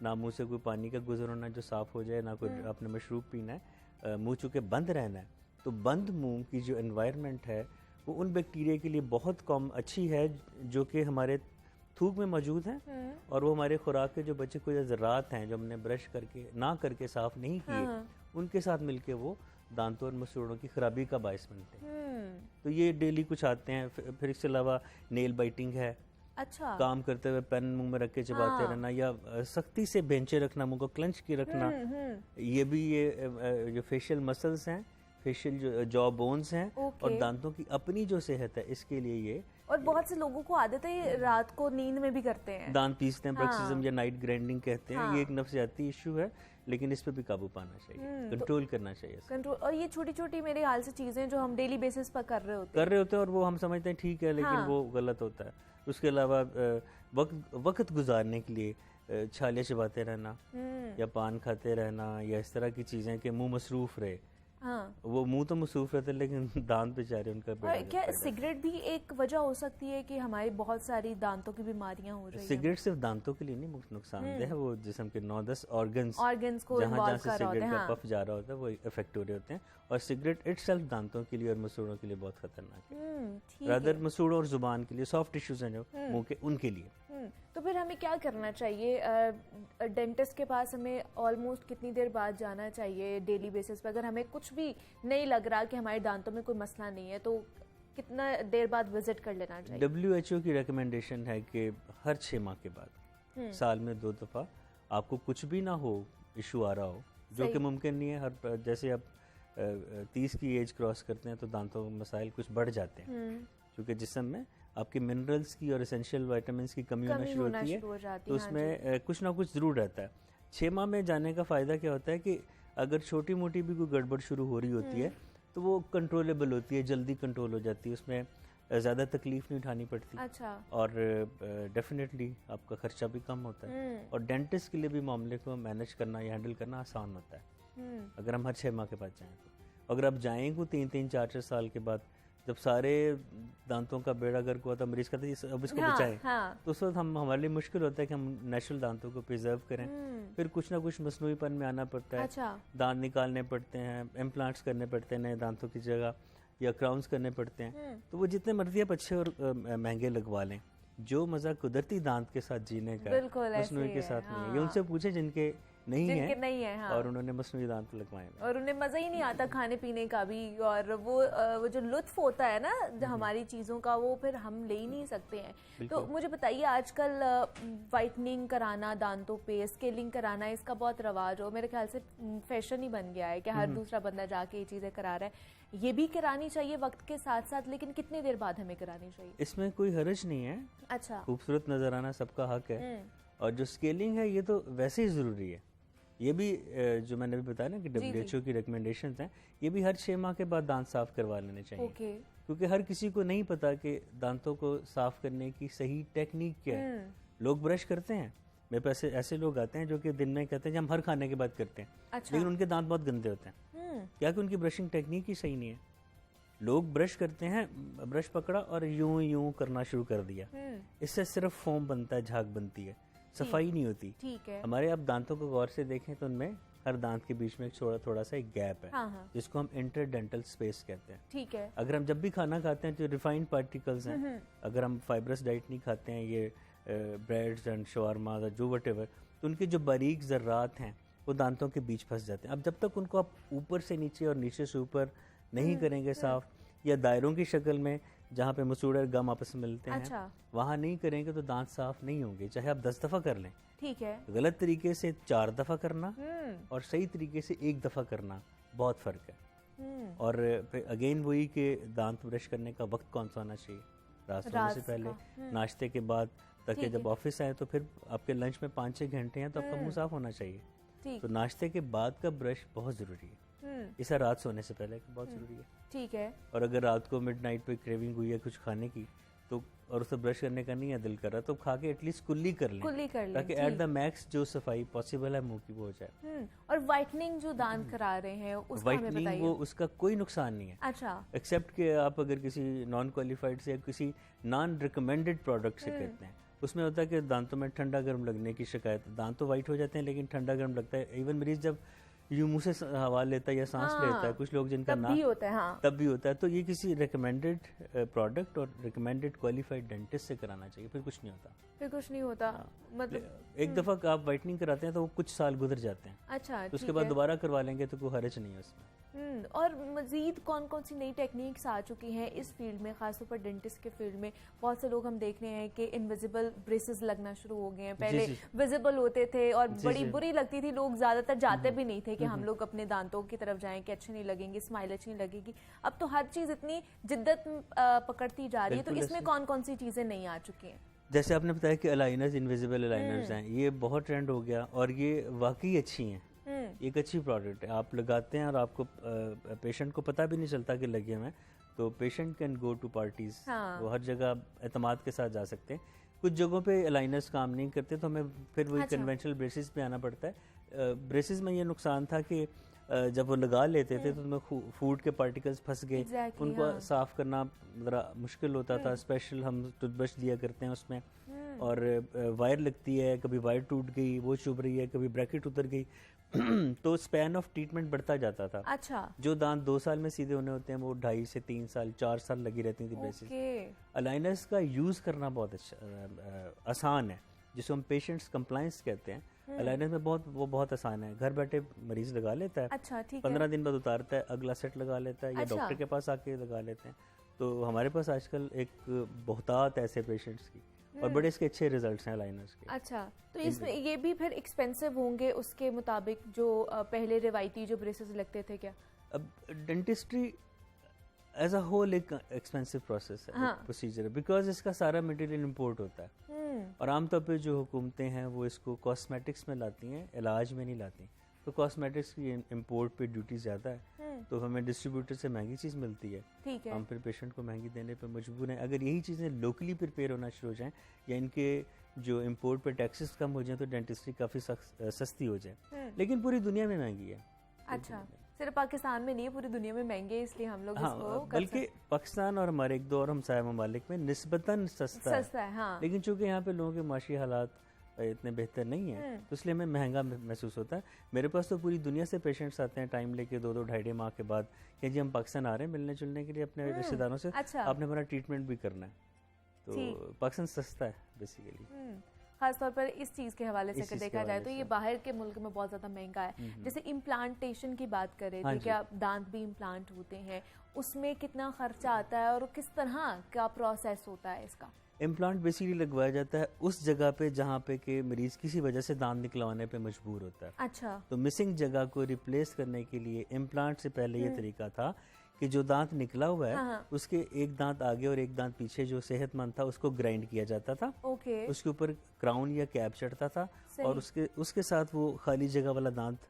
نہ منہ سے کوئی پانی کا گزر ہونا جو صاف ہو جائے، نہ کوئی آپ نے مشروب پینا ہے، منہ چونکہ بند رہنا ہے، تو بند منہ کی جو انوائرمنٹ ہے وہ ان بیکٹیریا کے لیے بہت کم اچھی ہے جو کہ ہمارے تھوک میں موجود ہیں، اور وہ ہمارے خوراک کے جو بچے کوئی ذرات ہیں جو ہم نے برش کر کے صاف نہیں کیے، ان کے ساتھ مل کے وہ دانتوں اور مسوڑوں کی خرابی کا باعث بنتے ہیں. تو یہ ڈیلی کچھ آتے ہیں. پھر اس کے علاوہ نیل بائٹنگ ہے، اچھا، کام کرتے ہوئے پین منہ میں رکھ کے چباتے رہنا، یا سختی سے بینچے رکھنا، منہ کو کلنچ کی رکھنا، یہ بھی یہ جو فیشل مسلز ہیں، فیشل جو جو بونز ہیں اور دانتوں کی اپنی جو صحت ہے اس کے لیے یہ. اور بہت سے لوگوں کو عادت ہے یہ رات کو نیند میں بھی کرتے ہیں، دانت پیستے ہیں، بریکسزم یا نائٹ گرائنڈنگ کہتے ہیں. یہ ایک نفسیاتی ایشو ہے لیکن اس پہ بھی قابو پانا چاہیے، کنٹرول کرنا چاہیے کنٹرول. اور یہ چھوٹی چھوٹی میرے حال سے چیزیں جو ہم ڈیلی بیسس پر کر رہے ہوتے ہیں اور وہ ہم سمجھتے ہیں ٹھیک ہے لیکن وہ غلط ہوتا ہے. اس کے علاوہ وقت گزارنے کے لیے چھالے چباتے رہنا یا پان کھاتے رہنا یا اس طرح کی چیزیں کہ منہ مصروف رہے. وہ منہ تو مصروف رہتے لیکن دانت بیچارے ان کا. کیا سگریٹ بھی ایک وجہ ہو سکتی ہے کہ ہماری بہت ساری دانتوں کی بیماریاں ہو رہی ہیں؟ سگریٹ صرف دانتوں کے لیے نہیں نقصان دہ ہے، وہ جسم کے 9-10 آرگنز کو جہاں سے سگریٹ کا پف جا رہا ہوتا ہے وہ افیکٹ ہو رہے ہوتے ہیں. اور سگریٹ اٹ سیلف دانتوں کے لیے اور مسوڑوں کے لیے بہت خطرناک ہے. رادر مسوڑوں اور زبان کے لیے سافٹ ٹشوز ہیں جو منہ کے، ان کے لیے. تو پھر ہمیں کیا کرنا چاہیے؟ ڈینٹسٹ کے پاس ہمیں آلموسٹ کتنی دیر بعد جانا چاہیے ڈیلی بیسس پہ؟ اگر ہمیں کچھ بھی نہیں لگ رہا کہ ہمارے دانتوں میں کوئی مسئلہ نہیں ہے تو کتنا دیر بعد وزٹ کر لینا چاہیے؟ WHO کی ریکمنڈیشن ہے کہ ہر 6 ماہ کے بعد، سال میں 2 دفعہ آپ کو کچھ بھی نہ ہو، ایشو آ رہا ہو، جو کہ ممکن نہیں ہے. جیسے آپ 30 کی ایج کراس کرتے ہیں تو دانتوں کے مسائل کچھ بڑھ جاتے ہیں کیونکہ جسم میں آپ کے منرلز کی اور اسینشیل وائٹامنس کی کمی ہونا شروع ہوتی ہے، تو اس میں کچھ نہ کچھ ضرور رہتا ہے. 6 ماہ میں جانے کا فائدہ کیا ہوتا ہے کہ اگر چھوٹی موٹی بھی کوئی گڑبڑ شروع ہو رہی ہوتی ہے تو وہ کنٹرولبل ہوتی ہے، جلدی کنٹرول ہو جاتی ہے، اس میں زیادہ تکلیف نہیں اٹھانی پڑتی. اور ڈیفینیٹلی آپ کا خرچہ بھی کم ہوتا ہے اور ڈینٹسٹ کے لیے بھی معاملے کو مینیج کرنا یا ہینڈل کرنا آسان ہوتا ہے اگر ہم ہر 6 ماہ کے بعد جائیں تو. اگر آپ جائیں گے 3-3 4-4 سال کے بعد جب سارے دانتوں کا بیڑا گرک ہوا تو مریض کہتا ہے اب اس کو بچائیں، تو اس وقت ہمارے لیے مشکل ہوتا ہے کہ ہم نیچرل دانتوں کو پریزرو کریں. پھر کچھ نہ کچھ مصنوعی پن میں آنا پڑتا ہے، دانت نکالنے پڑتے ہیں، امپلانٹس کرنے پڑتے ہیں نئے دانتوں کی جگہ، یا کراؤنز کرنے پڑتے ہیں. تو وہ جتنے مرضی آپ اچھے اور مہنگے لگوا لیں، جو مزہ قدرتی دانت کے ساتھ جینے کا مصنوعی کے ساتھ نہیں ہے. یہ ان سے پوچھیں جن کے نہیں ہے اور انہوں نے مصنوعی دانت لگوائے اور انہیں مزہ ہی نہیں آتا کھانے پینے کا بھی، اور وہ جو لطف ہوتا ہے نا ہماری چیزوں کا وہ پھر ہم لے ہی نہیں سکتے ہیں. تو مجھے بتائیے آج کل وائٹننگ کرانا دانتوں پہ، اسکیلنگ کرانا، اس کا بہت رواج ہو، میرے خیال سے فیشن ہی بن گیا ہے کہ ہر دوسرا بندہ جا کے یہ چیزیں کرا رہا ہے. یہ بھی کرانی چاہیے وقت کے ساتھ ساتھ، لیکن کتنی دیر بعد ہمیں کرانی چاہیے؟ اس میں کوئی حرج نہیں ہے. اچھا، خوبصورت نظر آنا سب کا حق ہے. اور جو اسکیلنگ ہے یہ تو ویسے ہی ضروری ہے. یہ بھی جو میں نے بھی بتایا نا کہ WHO کی ریکمنڈیشنز ہیں، یہ بھی ہر 6 ماہ کے بعد دانت صاف کروا لینے چاہیے. کیونکہ ہر کسی کو نہیں پتا کہ دانتوں کو صاف کرنے کی صحیح ٹیکنیک کیا ہے. لوگ برش کرتے ہیں، میرے پاس ایسے لوگ آتے ہیں جو کہ دن میں کہتے ہیں کہ ہم ہر کھانے کے بعد کرتے ہیں، لیکن ان کے دانت بہت گندے ہوتے ہیں. کیا کہ ان کی برشنگ ٹیکنیک ہی صحیح نہیں ہے. لوگ برش کرتے ہیں، برش پکڑا اور یوں کرنا شروع کر دیا، اس سے صرف فوم بنتا ہے، جھاگ بنتی ہے، صفائی نہیں ہوتی. ہمارے آپ دانتوں کو غور سے دیکھیں تو ان میں ہر دانت کے بیچ میں تھوڑا سا ایک گیپ ہے جس کو ہم انٹر ڈینٹل اسپیس کہتے ہیں. اگر ہم جب بھی کھانا کھاتے ہیں تو ریفائنڈ پارٹیکلز ہیں، اگر ہم فائبرس ڈائٹ نہیں کھاتے ہیں، یہ بریڈز اینڈ شاورما جو وٹ ایور، تو ان کے جو باریک ذرات ہیں وہ دانتوں کے بیچ پھنس جاتے ہیں. اب جب تک ان کو آپ اوپر سے نیچے اور نیچے سے اوپر نہیں کریں گے صاف، یا دائروں کی شکل میں جہاں پہ مسوڑ اور گم آپس میں ملتے ہیں وہاں نہیں کریں گے تو دانت صاف نہیں ہوں گے، چاہے آپ 10 دفعہ کر لیں. ٹھیک ہے، غلط طریقے سے 4 دفعہ کرنا اور صحیح طریقے سے 1 دفعہ کرنا بہت فرق ہے. اور پھر اگین وہی کہ دانت برش کرنے کا وقت کون سا ہونا چاہیے؟ رات سونے سے پہلے، ناشتے کے بعد، تاکہ جب آفس آئے تو پھر آپ کے لنچ میں 5-6 گھنٹے ہیں تو آپ کا منہ صاف ہونا چاہیے. تو ناشتے کے بعد کا برش بہت ضروری ہے، اسے رات سونے سے پہلے بہت ضروری ہے. ٹھیک ہے. اور اگر رات کو مڈ نائٹ پہ کریونگ ہوئی ہے کچھ کھانے کی تو اور اسے برش کرنے کا نہیں ہے دل کر رہا تو کھا کے ایٹ لیسٹ کلی کر لیں تاکہ ایٹ دا میکس جو صفائی پاسبل ہے منہ کی وہ ہو جائے. اور وائٹننگ جو دانت کرا رہے ہیں اس کا ہمیں بتائیے. وہ اس کا کوئی نقصان نہیں ہے. اچھا. ایکسیپٹ کہ آپ اگر کسی نان کوالیفائڈ سے کسی نان ریکمینڈڈ پروڈکٹ سے کرتے ہیں اس میں ہوتا ہے کہ دانتوں میں ٹھنڈا گرم لگنے کی شکایت, دانت تو وائٹ ہو جاتے ہیں لیکن ٹھنڈا گرم لگتا ہے. ایون مریض جب یوں منہ سے ہوا لیتا ہے یا سانس لیتا ہے, کچھ لوگ جن کا تب بھی ہوتا ہے. تب بھی ہوتا ہے. تو یہ کسی ریکمینڈیڈ پروڈکٹ اور ریکمینڈیڈ کوالیفائڈ ڈینٹسٹ سے کرانا چاہیے, پھر کچھ نہیں ہوتا. پھر کچھ نہیں ہوتا مطلب ایک دفعہ آپ وائٹنگ کراتے ہیں تو وہ کچھ سال گزر جاتے ہیں. اچھا, اس کے بعد دوبارہ کروا لیں گے تو کوئی حرج نہیں ہے اس میں. اور مزید کون کون سی نئی ٹیکنیکس آ چکی ہیں اس فیلڈ میں, خاص طور پر ڈینٹسٹ کے فیلڈ میں؟ بہت سے لوگ ہم دیکھ رہے ہیں کہ انویزیبل بریسز لگنا شروع ہو گئے ہیں. پہلے ویزیبل ہوتے تھے اور بڑی بری لگتی تھی, لوگ زیادہ تر جاتے بھی نہیں تھے کہ ہم لوگ اپنے دانتوں کی طرف جائیں کہ اچھے نہیں لگیں گے, اسمائل اچھی نہیں لگے گی. اب تو ہر چیز اتنی جدت پکڑتی جا رہی ہے, تو اس میں کون کون سی چیزیں نہیں آ چکی ہیں؟ جیسے آپ نے بتایا کہ الائنرز, انویزیبل الائنرز ہیں, یہ بہت ٹرینڈ ہو گیا اور یہ واقعی اچھی ہیں. ایک اچھی پروڈکٹ ہے, آپ لگاتے ہیں اور آپ کو پیشنٹ کو پتہ بھی نہیں چلتا کہ لگے ہوئے ہیں. تو patient can go to parties, وہ ہر جگہ اعتماد کے ساتھ جا سکتے ہیں. کچھ جگہوں پہ الائنرز کام نہیں کرتے تو ہمیں پھر وہی کنونشنل بریسز پہ آنا پڑتا ہے. بریسز میں یہ نقصان تھا کہ جب وہ لگا لیتے تھے تو ان میں فوڈ کے پارٹیکلز پھنس گئے, ان کو صاف کرنا ذرا مشکل ہوتا تھا. اسپیشل ہم ٹوتھ برش دیا کرتے ہیں اس میں, اور وائر لگتی ہے, کبھی وائر ٹوٹ گئی وہ چبھ رہی ہے, کبھی بریکٹ اتر گئی, تو اسپین آف ٹریٹمنٹ بڑھتا جاتا تھا. اچھا, جو دانت 2 سال میں سیدھے ہونے ہوتے ہیں وہ 2.5 سے 3 سال 4 سال لگی رہتی تھی بریسز. الائنرز کا یوز کرنا بہت اچھا آسان ہے, جسے ہم پیشنٹس کمپلائنس کہتے ہیں. الائنر میں وہ بہت آسان ہے, گھر بیٹھے مریض لگا لیتا ہے. اچھا, 15 دن بعد اتارتا ہے, اگلا سیٹ لگا لیتا ہے, یا ڈاکٹر کے پاس آ کے لگا لیتے ہیں. تو ہمارے پاس آج کل ایک بہتات ایسے پیشنٹس کی, اور بڑے اس کے اچھے ریزلٹس ہیں الائنرز کے. اچھا, تو اس میں یہ بھی پھر ایکسپینسو ہوں گے اس کے مطابق جو پہلے روایتی جو بریسز لگتے تھے کیا؟ اب ڈینٹسٹری ایز اے ہول ایک ایکسپینسو پروسیس ہے, پروسیجر ہے, بیکاز اس کا سارا مٹیریل امپورٹ ہوتا ہے. اور عام طور پہ جو حکومتیں ہیں وہ اس کو کاسمیٹکس میں لاتی ہیں, علاج میں نہیں لاتی. تو کاسمیٹکس کی امپورٹ پہ ڈیوٹی زیادہ ہے, تو ہمیں ڈسٹریبیوٹر سے مہنگی چیز ملتی ہے, ہم پھر پیشنٹ کو مہنگی دینے پہ مجبور ہیں. اگر یہی چیزیں لوکلی پریپیئر ہونا شروع ہو جائیں, یا ان کے جو امپورٹ پہ ٹیکسز کم ہو جائیں, تو ڈینٹسٹری کافی سستی ہو جائے. لیکن پوری دنیا میں مہنگی ہے. اچھا, صرف پاکستان میں نہیں, پوری دنیا میں مہنگے, اس لیے ہم لوگ اس کو بلکہ پاکستان اور ہمارے ایک دو اور ہمسایہ ممالک میں نسبتاً سستا ہے. لیکن چونکہ یہاں پہ لوگوں کے معاشی حالات اتنے بہتر نہیں ہیں, تو اس لیے ہمیں مہنگا محسوس ہوتا ہے. میرے پاس تو پوری دنیا سے پیشنٹس آتے ہیں ٹائم لے کے, 2 2.5 ماہ کے بعد, کہ جی ہم پاکستان آ رہے ہیں ملنے جلنے کے لیے اپنے رشتے داروں سے, آپ نے ہمارا ٹریٹمنٹ بھی کرنا ہے. تو پاکستان سستا ہے بیسیکلی. خاص طور پر اس چیز کے حوالے سے اگر دیکھا جائے تو یہ باہر کے ملک میں بہت زیادہ مہنگا ہے. جیسے امپلانٹیشن کی بات کریں تو کیا دانت بھی امپلانٹ ہوتے ہیں, اس میں کتنا خرچہ آتا ہے اور کس طرح کا پروسیس ہوتا ہے اس کا؟ امپلانٹ بیسیکلی لگوایا جاتا ہے اس جگہ پہ جہاں پہ کہ مریض کسی وجہ سے دانت نکلوانے پہ مجبور ہوتا ہے. اچھا, تو مسنگ جگہ کو ریپلیس کرنے کے لیے امپلانٹ سے پہلے یہ طریقہ تھا کہ جو دانت نکلا ہوا ہے اس کے ایک دانت آگے اور ایک دانت پیچھے جو صحت مند تھا اس کو گرائنڈ کیا جاتا تھا. اس کے اوپر کراؤن یا کیپ چڑھتا تھا, اور اس کے ساتھ وہ خالی جگہ والا دانت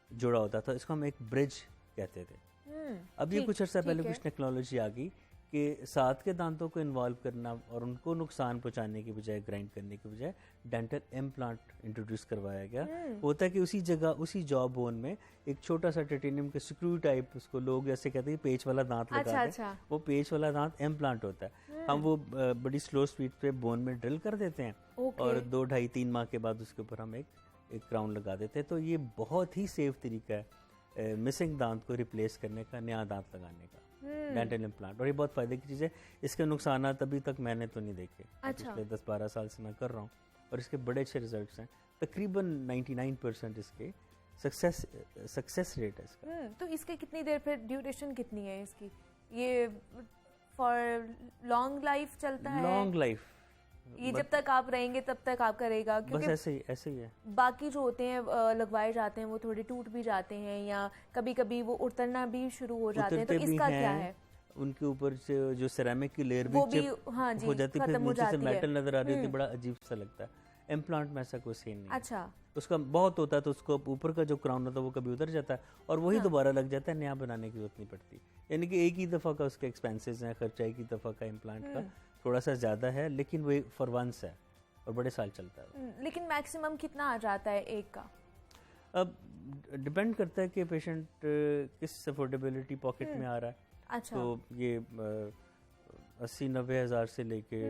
جڑا ہوتا تھا. اس کو ہم ایک برج کہتے تھے. اب یہ کچھ عرصہ پہلے کچھ ٹیکنالوجی آ گئی کہ ساتھ کے دانتوں کو انوالو کرنا اور ان کو نقصان پہنچانے کی بجائے, گرائنڈ کرنے کی بجائے, ڈینٹل امپلانٹ انٹروڈیوس کروایا گیا. ہوتا ہے کہ اسی جگہ اسی جو بون میں ایک چھوٹا سا ٹائٹینیم کا سکرو ٹائپ, اس کو لوگ ایسے کہتے ہیں پیچ والا دانت لگا دیں, وہ پیچ والا دانت امپلانٹ ہوتا ہے. ہم وہ بڑی سلو سپیڈ پہ بون میں ڈرل کر دیتے ہیں, اور 2 2.5 3 ماہ کے بعد اس کے اوپر ہم ایک کراؤن لگا دیتے ہیں. تو یہ بہت ہی سیف طریقہ ہے مسنگ دانت کو ریپلیس کرنے کا, نیا دانت لگانے کا, ڈینٹل امپلانٹ. اور یہ بہت فائدے کی چیز ہے. اس کے نقصانات ابھی تک میں نے تو نہیں دیکھے, پچھلے 10-12 سال سے میں کر رہا ہوں, اور اس کے بڑے اچھے ریزلٹس ہیں. تقریباً 99% اس کے سکسیس ریٹ ہے اس کا. تو اس کے کتنی دیر پھر ڈیوریشن کتنی ہے اس کی؟ یہ فار لانگ لائف چلتا ہے؟ لانگ لائف, یہ جب تک آپ رہیں گے تب تک آپ کرے گا؟ بس ایسے ہی ہے. باقی جو ہوتے ہیں لگوائے جاتے ہیں وہ تھوڑے ٹوٹ بھی جاتے ہیں, یا کبھی کبھی وہ اترنا بھی شروع ہو جاتے ہیں, تو اس کا کیا ہے؟ ان کے اوپر سے جو سیرامک کی لیئر بھی ہو جاتی ہے, پھر نیچے سے میٹل نظر آ رہی ہوتی ہے, بڑا عجیب سا لگتا ہے. امپلانٹ میں ایسا کوئی سین نہیں. اچھا, اس کا بہت ہوتا ہے تو اس کو اوپر کا جو کراؤن ہوتا ہے وہ کبھی اتر جاتا ہے, اور وہی دوبارہ لگ جاتا ہے, نیا بنانے کی ضرورت نہیں پڑتی. یعنی کہ ایک ہی دفعہ کا اس کے ایکسپینسز ہیں, خرچہ ایک ہی دفعہ کا امپلانٹ کا تھوڑا سا زیادہ ہے, لیکن وہ فار ونس ہے اور بڑے سال چلتا ہے. لیکن میکسیمم کتنا آ جاتا ہے ایک کا؟ اب ڈپینڈ کرتا ہے کہ پیشنٹ کس افورڈیبلٹی پاکٹ میں آ رہا ہے. اچھا, تو یہ 80-90 ہزار سے لے کے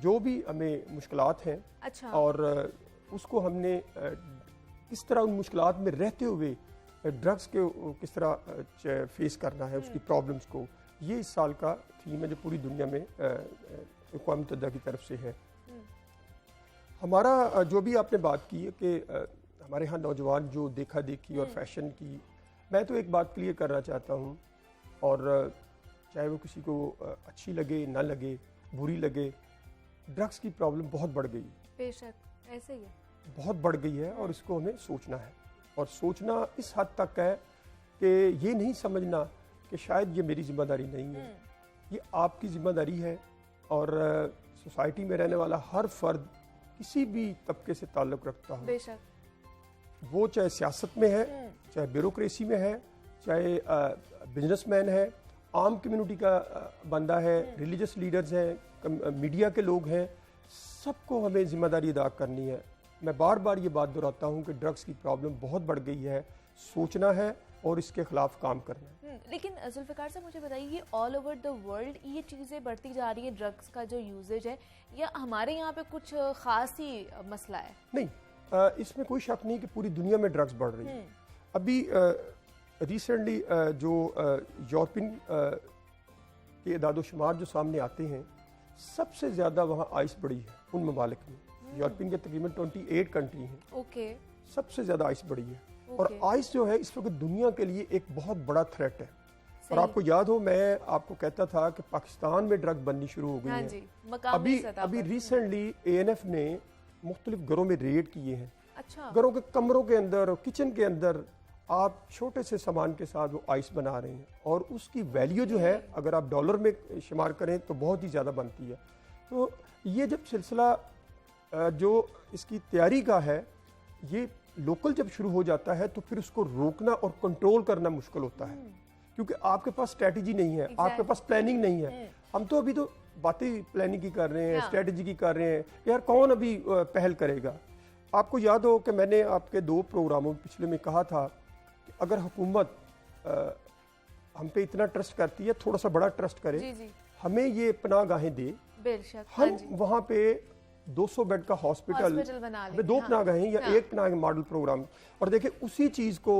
جو بھی ہمیں مشکلات ہیں اچھا اور اس کو ہم نے کس طرح ان مشکلات میں رہتے ہوئے ڈرگس کے کس طرح فیس کرنا ہے اس کی پرابلمس کو، یہ اس سال کا تھیم ہے جو پوری دنیا میں اقوام متحدہ کی طرف سے ہے۔ ہمارا جو بھی آپ نے بات کی ہے کہ ہمارے ہاں نوجوان جو دیکھا دیکھی اور فیشن کی، میں تو ایک بات کلیئر کرنا چاہتا ہوں، اور چاہے وہ کسی کو اچھی لگے نہ لگے، بری لگے، ڈرگس کی پرابلم بہت بڑھ گئی، بے شک ایسے ہی ہے، بہت بڑھ گئی ہے، اور اس کو ہمیں سوچنا ہے، اور سوچنا اس حد تک ہے کہ یہ نہیں سمجھنا کہ شاید یہ میری ذمہ داری نہیں ہے، یہ آپ کی ذمہ داری ہے، اور سوسائٹی میں رہنے والا ہر فرد کسی بھی طبقے سے تعلق رکھتا ہو، بے شک وہ چاہے سیاست میں ہے، چاہے بیوروکریسی میں ہے، چاہے بزنس مین ہے، عام کمیونٹی کا بندہ ہے، ریلیجس لیڈرز ہیں، میڈیا کے لوگ ہیں، سب کو ہمیں ذمہ داری ادا کرنی ہے۔ میں بار بار یہ بات دہراتا ہوں کہ ڈرگس کی پرابلم بہت بڑھ گئی ہے، سوچنا ہے اور اس کے خلاف کام کرنا ہے۔ لیکن ذوالفقار صاحب مجھے بتائیے، یہ آل اوور دا ورلڈ یہ چیزیں بڑھتی جا رہی ہیں، ڈرگس کا جو یوزیج ہے، یا ہمارے یہاں پہ کچھ خاص ہی مسئلہ ہے؟ نہیں، اس میں کوئی شک نہیں کہ پوری دنیا میں ڈرگس بڑھ رہی ہے۔ ابھی ریسنٹلی جو یورپین کے اعداد و شمار جو سامنے آتے ہیں، سب سے زیادہ وہاں آئس بڑھی ہے ان ممالک میں، یورپین کے تقریباً 28 کنٹری ہیں، اوکے، سب سے زیادہ آئس بڑھی ہے، اور آئس جو ہے اس وقت دنیا کے لیے ایک بہت بڑا تھریٹ ہے۔ اور آپ کو یاد ہو، میں آپ کو کہتا تھا کہ پاکستان میں ڈرگ بننی شروع ہو گئی ہے، ابھی ریسنٹلی ANF نے مختلف گھروں میں ریڈ کیے ہیں، گھروں کے کمروں کے اندر اور کچن کے اندر آپ چھوٹے سے سامان کے ساتھ وہ آئس بنا رہے ہیں، اور اس کی ویلیو جو ہے اگر آپ ڈالر میں شمار کریں تو بہت ہی زیادہ بنتی ہے۔ تو یہ جب سلسلہ جو اس کی تیاری کا ہے، یہ لوکل جب شروع ہو جاتا ہے تو پھر اس کو روکنا اور کنٹرول کرنا مشکل ہوتا ہے، کیونکہ آپ کے پاس اسٹریٹجی نہیں ہے، آپ کے پاس پلاننگ نہیں ہے۔ ہم تو ابھی تو باتیں پلاننگ کی کر رہے ہیں، اسٹریٹجی کی کر رہے ہیں، یار کون ابھی پہل کرے گا؟ آپ کو یاد ہو کہ میں نے آپ کے 2 پروگراموں پچھلے میں کہا تھا کہ اگر حکومت ہم پہ اتنا ٹرسٹ کرتی ہے، تھوڑا سا بڑا ٹرسٹ کرے، ہمیں یہ پناہ گاہیں دے، ہم وہاں پہ 200 بیڈ کا ہاسپٹل، 2 پناہ گاہیں یا 1 پناہ گاہ ماڈل پروگرام، اور دیکھیں اسی چیز کو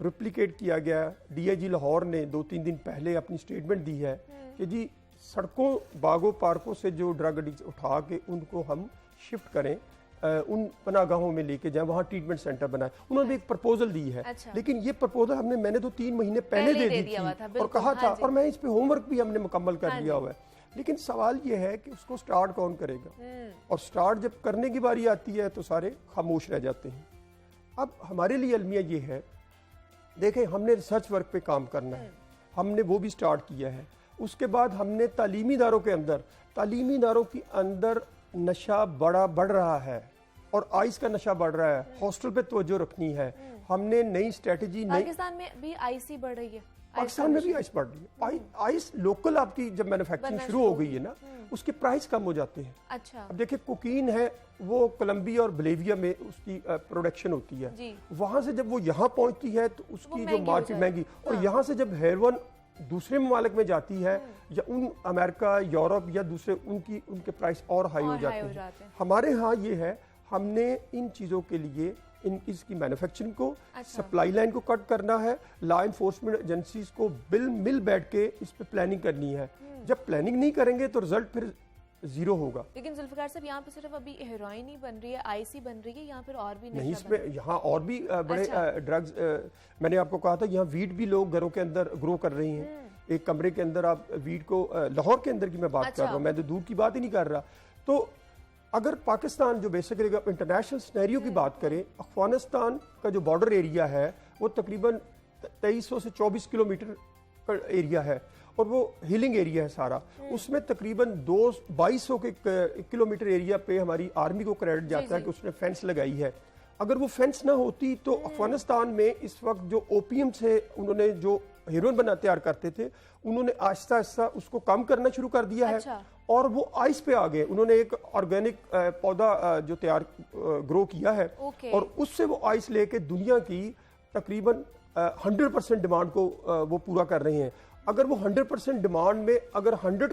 ریپلیکیٹ کیا گیا۔ DIG لاہور نے 2-3 دن پہلے اپنی سٹیٹمنٹ دی ہے کہ جی سڑکوں، باغوں، پارکوں سے جو ڈرگ ایڈکٹس اٹھا کے ان کو ہم شفٹ کریں، ان پناہ گاہوں میں لے کے جائیں، وہاں ٹریٹمنٹ سینٹر بنائیں۔ انہوں نے ایک پرپوزل دی ہے، لیکن یہ پرپوزل میں نے تو 3 مہینے پہلے دے دی تھی اور کہا تھا، اور میں اس پہ ہوم ورک بھی ہم نے مکمل کر لیا ہوا ہے، لیکن سوال یہ ہے کہ اس کو سٹارٹ کون کرے گا، اور سٹارٹ جب کرنے کی باری آتی ہے تو سارے خاموش رہ جاتے ہیں۔ اب ہمارے لیے المیہ یہ ہے، دیکھیں ہم نے ریسرچ ورک پہ کام کرنا ہے، ہم نے وہ بھی سٹارٹ کیا ہے۔ اس کے بعد ہم نے تعلیمی اداروں کے اندر نشہ بڑھ رہا ہے، اور آئس کا نشہ بڑھ رہا ہے، ہاسٹل پہ توجہ رکھنی ہے۔ ہم نے نئی اسٹریٹجی، پاکستان میں بھی آئس ہی بڑھ رہی ہے، پاکستان میں بھی آئس بڑھ رہی ہے۔ آئس لوکل آپ کی جب مینوفیکچرنگ شروع ہو گئی ہے نا، اس کے پرائس کم ہو جاتے ہیں۔ اب دیکھیں کوکین ہے، وہ کولمبیا اور بولیویا میں اس کی پروڈکشن ہوتی ہے، وہاں سے جب وہ یہاں پہنچتی ہے تو اس کی جو مارکیٹ مہنگی، اور یہاں سے جب ہیروئن دوسرے ممالک میں جاتی ہے، یا امریکہ، یورپ یا دوسرے، ان کے پرائس اور ہائی ہو جاتے ہیں۔ ہمارے ہاں یہ ہے، ہم نے ان چیزوں کے لیے اس کی مینوفیکچرنگ کو، سپلائی لائن کو کٹ کرنا ہے، لا انفورسمنٹ ایجنسیز کو مل بیٹھ کے اس پہ پلاننگ کرنی ہے۔ جب پلاننگ نہیں کریں گے تو رزلٹ پھر زیرو ہوگا۔ لیکن ذوالفقار صاحب یہاں پہ صرف ابھی ہیروئن ہی بن رہی ہے، آئس ہی بن رہی ہے، یہاں پھر اور بھی نہیں، اس میں یہاں اور بھی بڑے ڈرگز، میں نے آپ کو کہا تھا یہاں ویڈ بھی لوگ گھروں کے اندر گرو کر رہی ہیں، ایک کمرے کے اندر آپ ویڈ کو، لاہور کے اندر کی میں بات کر رہا ہوں، میں تو دور کی بات ہی نہیں کر رہا۔ تو اگر پاکستان جو بیسیکلی انٹرنیشنل سینیریو کی بات کریں، افغانستان کا جو بارڈر ایریا ہے وہ تقریباً 2300 سے 24 کلومیٹر کا ایریا ہے، اور وہ ہیلنگ ایریا ہے سارا، اس میں تقریباً 2200 کے کلومیٹر ایریا پہ ہماری آرمی کو کریڈٹ جاتا ہے کہ اس نے فینس لگائی ہے۔ اگر وہ فینس نہ ہوتی تو افغانستان میں اس وقت جو اوپیم سے انہوں نے جو ہیروئن بنا تیار کرتے تھے، انہوں نے آہستہ آہستہ اس کو کم کرنا شروع کر دیا ہے، اور وہ آئس پہ آ گئے۔ انہوں نے ایک آرگینک پودا جو تیار گرو کیا ہے، اور اس سے وہ آئس لے کے دنیا کی تقریباً 100% ڈیمانڈ کو وہ پورا کر رہے ہیں۔ اگر وہ 100% ڈیمانڈ میں اگر 100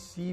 C।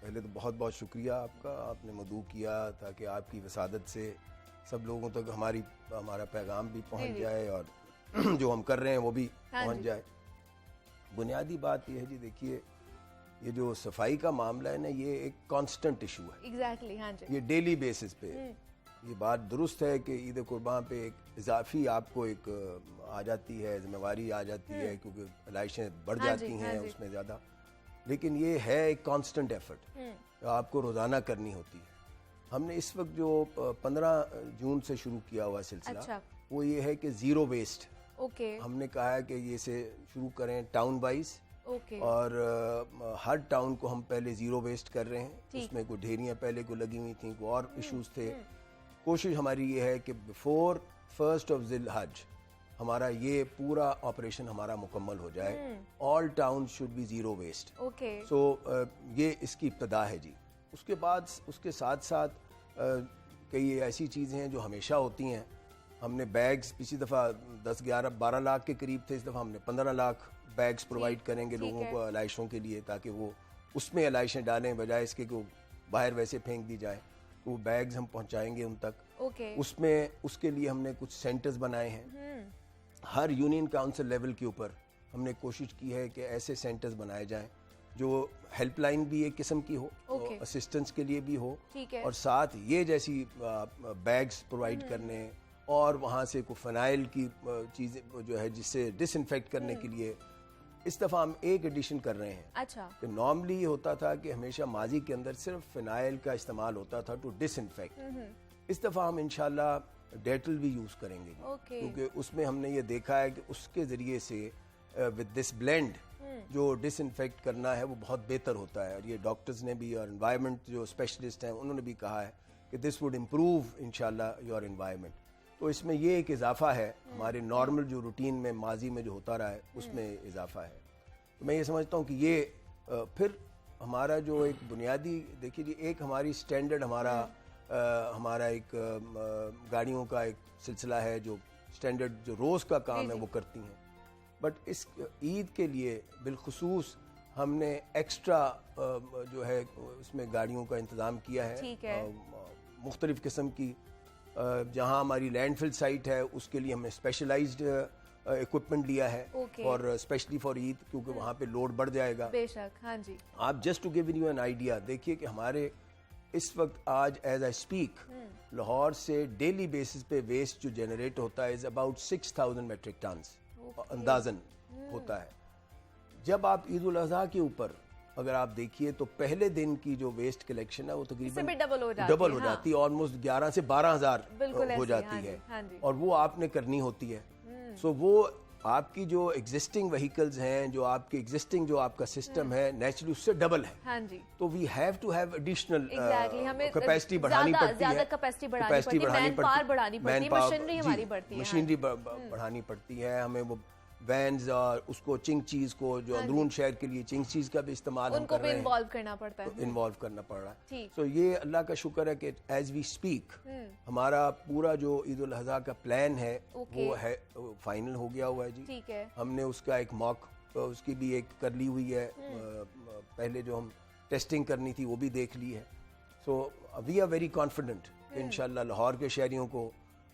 پہلے تو بہت بہت شکریہ آپ کا، آپ نے مدعو کیا تاکہ آپ کی وسادت سے سب لوگوں تک ہمارا پیغام بھی پہنچ جائے اور جو ہم کر رہے ہیں وہ بھی پہنچ جائے۔ بنیادی بات یہ ہے جی، دیکھیے یہ جو صفائی کا معاملہ ہے نا، یہ ایک کانسٹنٹ ایشو ہے۔ ایگزیکٹلی، ہاں جی، یہ ڈیلی بیسس پہ یہ بات درست ہے کہ عید قربان پہ ایک اضافی آپ کو ایک آ جاتی ہے، ذمہ داری آ جاتی ہے، کیونکہ علائشیں بڑھ جاتی ہیں اس میں زیادہ، لیکن یہ ہے ایک کانسٹنٹ ایفرٹ جو آپ کو روزانہ کرنی ہوتی ہے۔ ہم نے اس وقت جو 15 جون سے شروع کیا ہوا سلسلہ وہ یہ ہے کہ زیرو ویسٹ۔ ہم نے کہا ہے کہ یہ سے شروع کریں ٹاؤن وائز، اور ہر ٹاؤن کو ہم پہلے زیرو ویسٹ کر رہے ہیں۔ اس میں کوئی ڈھیریاں پہلے کو لگی ہوئی تھیں، کوئی اور ایشوز تھے۔ کوشش ہماری یہ ہے کہ بفور 1 ذی الحج ہمارا یہ پورا آپریشن ہمارا مکمل ہو جائے۔ All town should be zero waste. So یہ اس کی ابتدا ہے جی۔ اس کے بعد اس کے ساتھ ساتھ کئی ایسی چیزیں ہیں جو ہمیشہ ہوتی ہیں۔ ہم نے بیگز پچھلی دفعہ 10 11 12 لاکھ کے قریب تھے، اس دفعہ ہم نے 15 لاکھ بیگز پرووائڈ کریں گے لوگوں کو علائشوں کے لیے، تاکہ وہ اس میں علائشیں ڈالیں بجائے اس کے کہ وہ باہر ویسے پھینک دی جائیں۔ وہ بیگز ہم پہنچائیں گے ان تک۔ اس میں اس کے لیے ہم نے کچھ سینٹرز بنائے ہیں۔ ہر یونین کاؤنسل لیول کے اوپر ہم نے کوشش کی ہے کہ ایسے سینٹرز بنائے جائیں جو ہیلپ لائن بھی ایک قسم کی ہو، اسسٹنس کے لیے بھی ہو، اور ساتھ یہ جیسی بیگز پرووائڈ کرنے، اور وہاں سے کوئی فنائل کی چیزیں جو ہے جس سے ڈس انفیکٹ کرنے کے لیے۔ اس دفعہ ہم ایک ایڈیشن کر رہے ہیں کہ نارملی یہ ہوتا تھا کہ ہمیشہ ماضی کے اندر صرف فنائل کا استعمال ہوتا تھا ٹو ڈس انفیکٹ۔ اس دفعہ ہم انشاءاللہ ڈیٹل بھی یوز کریں گے، کیونکہ اس میں ہم نے یہ دیکھا ہے کہ اس کے ذریعے سے ود دس بلینڈ جو ڈس انفیکٹ کرنا ہے وہ بہت بہتر ہوتا ہے۔ اور یہ ڈاکٹرز نے بھی اور انوائرمنٹ جو اسپیشلسٹ ہیں انہوں نے بھی کہا ہے کہ دس وڈ امپروو انشاءاللہ یور انوائرمنٹ۔ تو اس میں یہ ایک اضافہ ہے ہمارے نارمل جو روٹین میں ماضی میں جو ہوتا رہا ہے اس میں اضافہ ہے۔ تو میں یہ سمجھتا ہوں کہ یہ پھر ہمارا جو ایک بنیادی دیکھیے جی، ایک ہماری سٹینڈرڈ ہمارا ایک گاڑیوں کا ایک سلسلہ ہے جو سٹینڈرڈ جو روز کا کام ہے وہ کرتی ہیں، بٹ اس عید کے لیے بالخصوص ہم نے ایکسٹرا جو ہے اس میں گاڑیوں کا انتظام کیا ہے، مختلف قسم کی۔ جہاں ہماری لینڈ فل سائٹ ہے اس کے لیے ہم نے اسپیشلائزڈ اکوپمنٹ لیا ہے، اور اسپیشلی فار عید، کیونکہ وہاں پہ لوڈ بڑھ جائے گا۔ بے شک، ہاں جی۔ آپ just to give you an idea, دیکھیے کہ ہمارے اس وقت آج ایز اے اسپیک لاہور سے ڈیلی بیسس پہ ویسٹ جو جنریٹ ہوتا ہے از اباؤٹ 6000 میٹرک ٹنز اندازاً ہوتا ہے۔ جب آپ عید الاضحیٰ کے اوپر اگر آپ دیکھیے تو پہلے دن کی جو ویسٹ کلیکشن ہے وہ تقریباً ڈبل ہو جاتی ہے، آلموسٹ 11 سے 12,000 ہو جاتی ہے، اور وہ آپ نے کرنی ہوتی ہے۔ سو وہ آپ کی جو ایگزسٹنگ وہیکلز ہیں، جو آپ کے ایگزسٹنگ جو آپ کا سسٹم ہے نیچرلی اس سے ڈبل ہے، تو we have to have additional capacity بڑھانی پڑتی ہے، مشینری بڑھانی پڑتی ہے ہمیں۔ وہ وینز اور اس کو چنگ چیز کو جو اندرون شہر کے لیے چنگ چیز کا بھی استعمال ہم کر رہے ہیں، انوالو کرنا پڑتا ہے، انوالو کرنا پڑ رہا ہے۔ سو یہ اللہ کا شکر ہے کہ ایز وی اسپیک ہمارا پورا جو عید الاضحیٰ کا پلان ہے وہ ہے فائنل ہو گیا ہوا ہے جی۔ ہم نے اس کا ایک موک اس کی بھی ایک کر لی ہوئی ہے، پہلے جو ہم ٹیسٹنگ کرنی تھی وہ بھی دیکھ لی ہے۔ سو وی آر ویری کانفیڈنٹ کہ انشاءاللہ لاہور کے شہریوں کو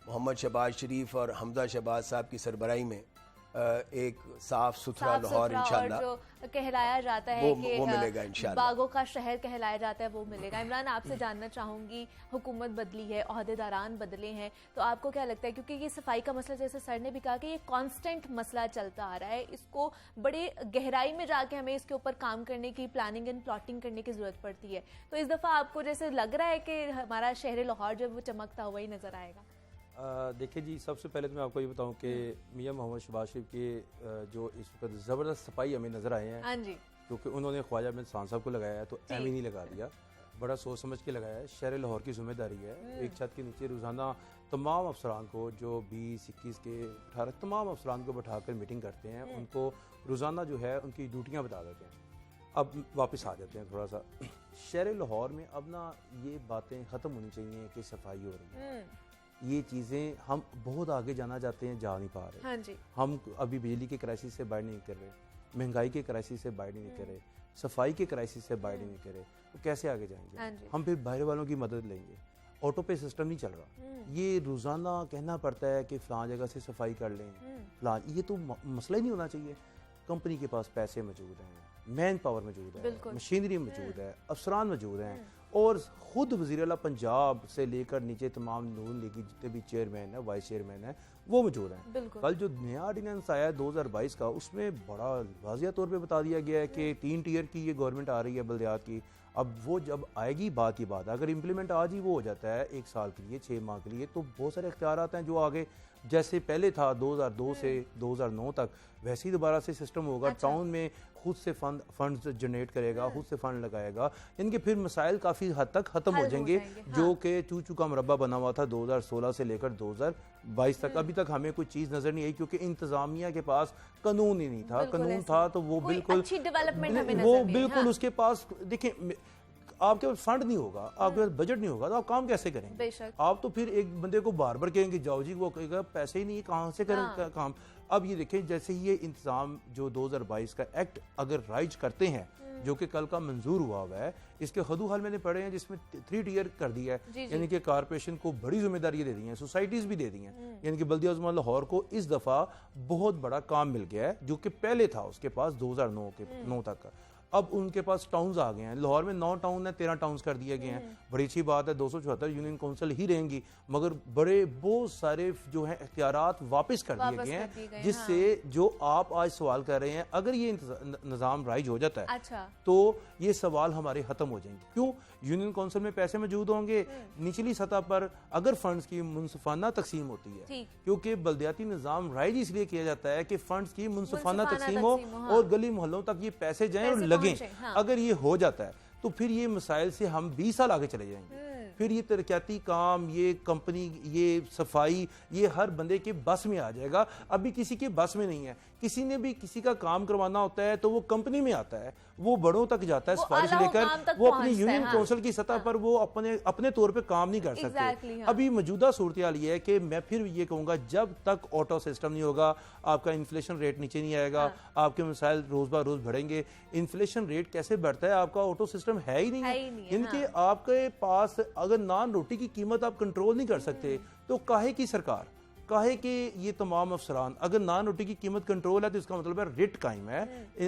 محمد شہباز شریف اور حمزہ شہباز صاحب کی سربراہی میں ایک صاف ستھرا لاہور انشاءاللہ جو کہلایا جاتا ہے کہ وہ ملے گا انشاءاللہ، باغوں کا شہر کہلایا جاتا ہے وہ ملے گا۔ عمران، آپ سے جاننا چاہوں گی، حکومت بدلی ہے، عہدیداران بدلے ہیں، تو آپ کو کیا لگتا ہے، کیونکہ یہ صفائی کا مسئلہ جیسے سر نے بھی کہا کہ یہ کانسٹنٹ مسئلہ چلتا آ رہا ہے، اس کو بڑے گہرائی میں جا کے ہمیں اس کے اوپر کام کرنے کی، پلاننگ اینڈ پلاٹنگ کرنے کی ضرورت پڑتی ہے، تو اس دفعہ آپ کو جیسے لگ رہا ہے کہ ہمارا شہر لاہور جو وہ چمکتا ہوا ہی نظر آئے گا؟ دیکھیں جی، سب سے پہلے تو میں آپ کو یہ بتاؤں کہ میاں محمد شہباز شریف کے جو اس وقت زبردست صفائی ہمیں نظر آئے ہیں، ہاں جی، کیونکہ انہوں نے خواجہ احمد خان صاحب کو لگایا ہے تو ایم ہی نہیں لگا دیا، بڑا سوچ سمجھ کے لگایا ہے۔ شہر لاہور کی ذمہ داری ہے ایک چھت کے نیچے روزانہ تمام افسران کو جو 20 21 کے 18 تمام افسران کو بٹھا کر میٹنگ کرتے ہیں، ان کو روزانہ جو ہے ان کی ڈیوٹیاں بتا دیتے ہیں۔ اب واپس آ جاتے ہیں تھوڑا سا شہر لاہور میں، اب نا یہ باتیں ختم ہونی چاہیے کہ صفائی ہو رہی ہے، یہ چیزیں ہم بہت آگے جانا چاہتے ہیں، جا نہیں پا رہے۔ ہاں جی، ہم ابھی بجلی کے کرائسس سے باہر نہیں کر رہے، مہنگائی کے کرائسس سے باہر نہیں کر رہے، صفائی کے کرائسس سے باہر نہیں کرے تو کیسے آگے جائیں گے؟ ہم پھر باہر والوں کی مدد لیں گے. آٹو پے سسٹم نہیں چل رہا. یہ روزانہ کہنا پڑتا ہے کہ فلاں جگہ سے صفائی کر لیں فلاں, یہ تو مسئلہ ہی نہیں ہونا چاہیے. کمپنی کے پاس پیسے موجود ہیں, مین پاور موجود ہے, مشینری موجود ہے, افسران موجود ہیں, اور خود وزیر اعلیٰ پنجاب سے لے کر نیچے تمام نون لیگ جتنے بھی چیئرمین ہیں, وائس چیئرمین ہیں, وہ موجود ہیں. کل جو نیا آرڈیننس آیا ہے 2022 کا, اس میں بڑا واضح طور پہ بتا دیا گیا ہے کہ 3 ٹیئر کی یہ گورنمنٹ آ رہی ہے بلدیات کی. اب وہ جب آئے گی بات کی بات, اگر امپلیمنٹ آج ہی وہ ہو جاتا ہے 1 سال کے لیے 6 ماہ کے لیے, تو بہت سارے اختیارات ہیں جو آگے جیسے پہلے تھا 2002 سے 2009 تک ویسے ہی دوبارہ سے سسٹم ہوگا. ٹاؤن میں خود سے فنڈز جنریٹ کرے گا, خود سے فنڈ لگائے گا, ان کے پھر مسائل کافی حد تک ختم ہو جائیں گے, جو کہ چوچو کا مربع بنا ہوا تھا 2016 سے لے کر 2022 تک. ابھی تک ہمیں کوئی چیز نظر نہیں آئی کیونکہ انتظامیہ کے پاس قانون ہی نہیں تھا. قانون تھا تو وہ بالکل اس کے پاس, دیکھیں آپ کے پاس فنڈ نہیں ہوگا, آپ کے پاس بجٹ نہیں ہوگا, تو آپ کام کیسے کریں گے؟ آپ تو پھر ایک بندے کو بار بار کہیں گے جاؤ جی, وہ کہے گا پیسے ہی نہیں, کہاں سے کریں کام. اب یہ دیکھیں جیسے یہ انتظام جو 2022 کا ایکٹ اگر رائج کرتے ہیں, جو کہ کل کا منظور ہوا ہے, اس کے خدو حال میں نے پڑھے ہیں جس میں 3 ٹیئر کر دیا ہے, یعنی کہ کارپوریشن کو بڑی ذمہ داری دے دی ہیں, سوسائٹیز بھی دے دی ہیں, یعنی کہ بلدیہ عظمیٰ لاہور کو اس دفعہ بہت بڑا کام مل گیا ہے جو کہ پہلے تھا اس کے پاس 2009 تک کا. اب ان کے پاس ٹاؤنز آ گئے ہیں. لاہور میں 9 ٹاؤن ہیں, 13 ٹاؤنز کر دیے گئے ہیں. بڑی اچھی بات ہے, 274 یونین کونسل ہی رہیں گی, مگر بڑے بہت سارے جو ہیں اختیارات واپس کر دیے گئے ہیں, جس سے جو آپ آج سوال کر رہے ہیں, اگر یہ نظام رائج ہو جاتا ہے تو یہ سوال ہمارے ختم ہو جائیں گے. کیوں؟ یونین کونسل میں پیسے موجود ہوں گے, نچلی سطح پر اگر فنڈز کی منصفانہ تقسیم ہوتی ہے, کیونکہ بلدیاتی نظام رائج اس لیے کیا جاتا ہے کہ فنڈز کی منصفانہ تقسیم ہو اور گلی محلوں تک یہ پیسے جائیں اور لگیں. اگر یہ ہو جاتا ہے تو پھر یہ مسائل سے ہم 20 سال آگے چلے جائیں گے. پھر یہ ترقیاتی کام, یہ کمپنی, یہ صفائی, یہ ہر بندے کے بس میں آ جائے گا. ابھی کسی کے بس میں نہیں ہے. کسی نے بھی کسی کا کام کروانا ہوتا ہے تو وہ کمپنی میں آتا ہے, وہ بڑوں تک جاتا ہے سفارش لے کر, وہ اپنی یونین کونسل کی سطح پر وہ اپنے طور پہ کام نہیں کر سکتے. ابھی موجودہ صورتحال یہ ہے کہ میں پھر یہ کہوں گا, جب تک آٹو سسٹم نہیں ہوگا, آپ کا انفلیشن ریٹ نیچے نہیں آئے گا, آپ کے مسائل روز بہ روز بڑھیں گے. انفلیشن ریٹ کیسے بڑھتا ہے؟ آپ کا آٹو سسٹم ہے ہی نہیں. یعنی کہ آپ کے پاس اگر نان روٹی کی قیمت آپ کنٹرول نہیں کر سکتے تو کاہے کی سرکار, کاہے کہ یہ تمام افسران. اگر نان روٹی کی قیمت کنٹرول ہے تو اس کا مطلب ہے ریٹ قائم ہے,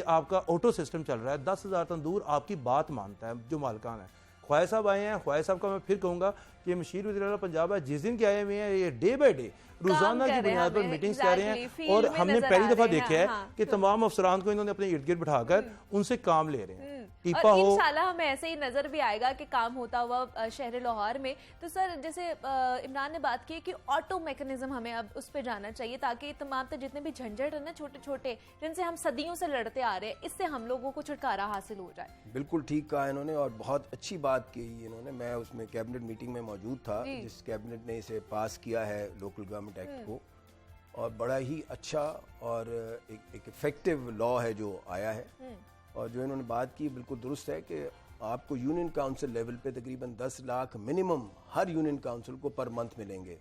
آپ کا آٹو سسٹم چل رہا ہے, 10,000 تندور آپ کی بات مانتا ہے جو مالکان ہے. خواجہ صاحب آئے ہیں, خواجہ صاحب کا میں پھر کہوں گا کہ مشیر وزیر اعلیٰ پنجاب ہے, جس دن کے آئے ہوئے ہیں یہ ڈے بائی ڈے روزانہ کی بنیاد پر میٹنگز کر رہے ہیں, اور ہم نے پہلی دفعہ دیکھا ہے کہ تمام افسران کو انہوں نے اپنے ارد گرد بٹھا کر ان سے کام لے رہے ہیں. اور انشاءاللہ ہمیں ایسے ہی نظر بھی آئے گا کہ کام ہوتا ہوا شہر لاہور میں. تو سر جیسے عمران نے بات کی کہ آٹو میکنزم ہمیں اب اس پہ جانا چاہیے تاکہ تمام جتنے بھی جھنجھٹ ہیں نا چھوٹے چھوٹے جن سے ہم صدیوں سے لڑتے آ رہے ہیں, اس سے ہم لوگوں کو چھٹکارا حاصل ہو جائے. بالکل ٹھیک کہا انہوں نے, اور بہت اچھی بات کی انہوں نے. میں اس میں کیبنٹ میٹنگ میں موجود تھا جس کیبنٹ نے اسے پاس کیا ہے لوکل گورنمنٹ ایکٹ کو, اور بڑا ہی اچھا اور ایک افیکٹو لا ہے جو آیا ہے. اور جو انہوں نے بات کی بالکل درست ہے کہ آپ کو یونین کاؤنسل لیول پہ تقریباً 10 لاکھ منیمم ہر یونین کاؤنسل کو پر منتھ ملیں گے.